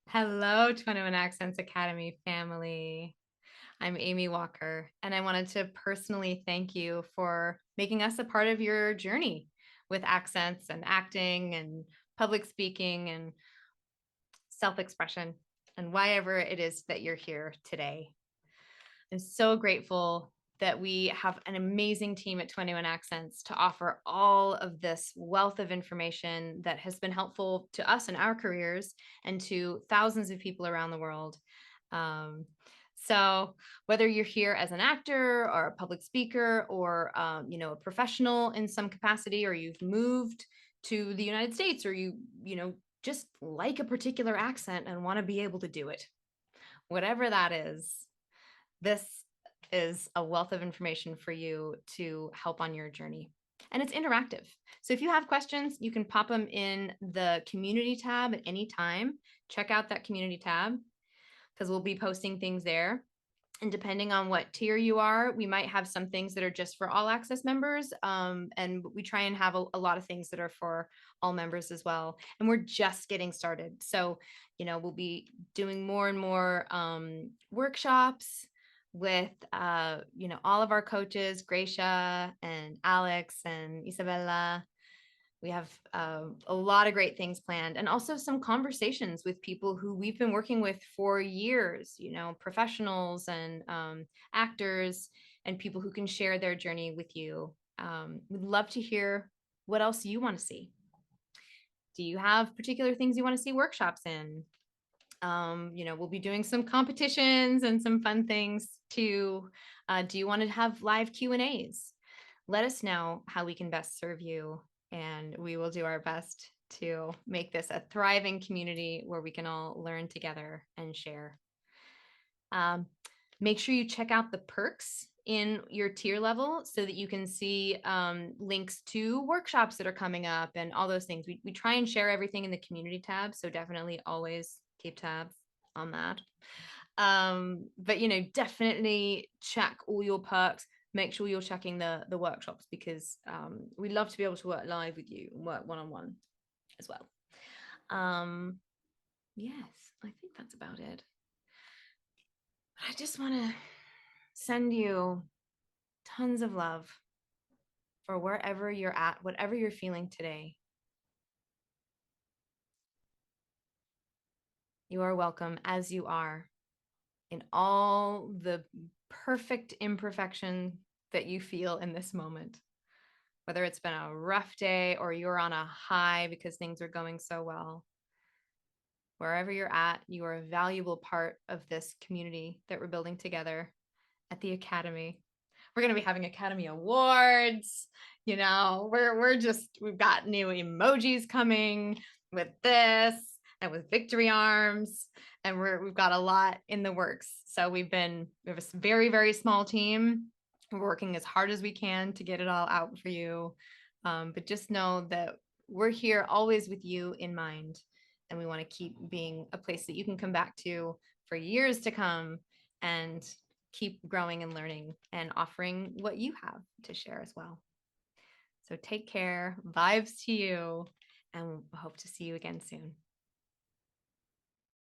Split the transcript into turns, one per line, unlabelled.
Hello, 21 Accents Academy family. I'm Amy Walker, and I wanted to personally thank you for making us a part of your journey with accents and acting and public speaking and self expression and whatever it is that you're here today. I'm so grateful that we have an amazing team at 21 Accents to offer all of this wealth of information that has been helpful to us in our careers and to thousands of people around the world. Um, so whether you're here as an actor or a public speaker or a professional in some capacity, or you've moved to the United States, or you just like a particular accent and want to be able to do it, whatever that is, this is a wealth of information for you to help on your journey. And it's interactive. So if you have questions, you can pop them in the community tab at any time. Check out that community tab because we'll be posting things there. And depending on what tier you are, we might have some things that are just for all access members. And we try and have a lot of things that are for all members as well. And we're just getting started. So, we'll be doing more and more workshops with, all of our coaches, Gracia and Alex and Isabella. We have a lot of great things planned, and also some conversations with people who we've been working with for years, professionals and actors and people who can share their journey with you. We'd love to hear what else you want to see. Do you have particular things you want to see workshops in? We'll be doing some competitions and some fun things too. Do you want to have live Q&As? Let us know how we can best serve you, and we will do our best to make this a thriving community where we can all learn together and share. Make sure you check out the perks in your tier level so that you can see links to workshops that are coming up and all those things. We try and share everything in the community tab, so definitely always keep tabs on that. But definitely check all your perks. Make sure you're checking the workshops, because we'd love to be able to work live with you and work one-on-one as well. Yes, I think that's about it. I just want to send you tons of love for wherever you're at, whatever you're feeling today. You are welcome as you are, in all the perfect imperfection that you feel in this moment. Whether it's been a rough day or you're on a high because things are going so well, wherever you're at, you are a valuable part of this community that we're building together at the Academy. We're going to be having Academy Awards. We've got new emojis coming with this and with victory arms, and we've got a lot in the works. So we have a very, very small team. We're working as hard as we can to get it all out for you. But just know that we're here always with you in mind, and we want to keep being a place that you can come back to for years to come and keep growing and learning and offering what you have to share as well. So take care, vibes to you, and hope to see you again soon.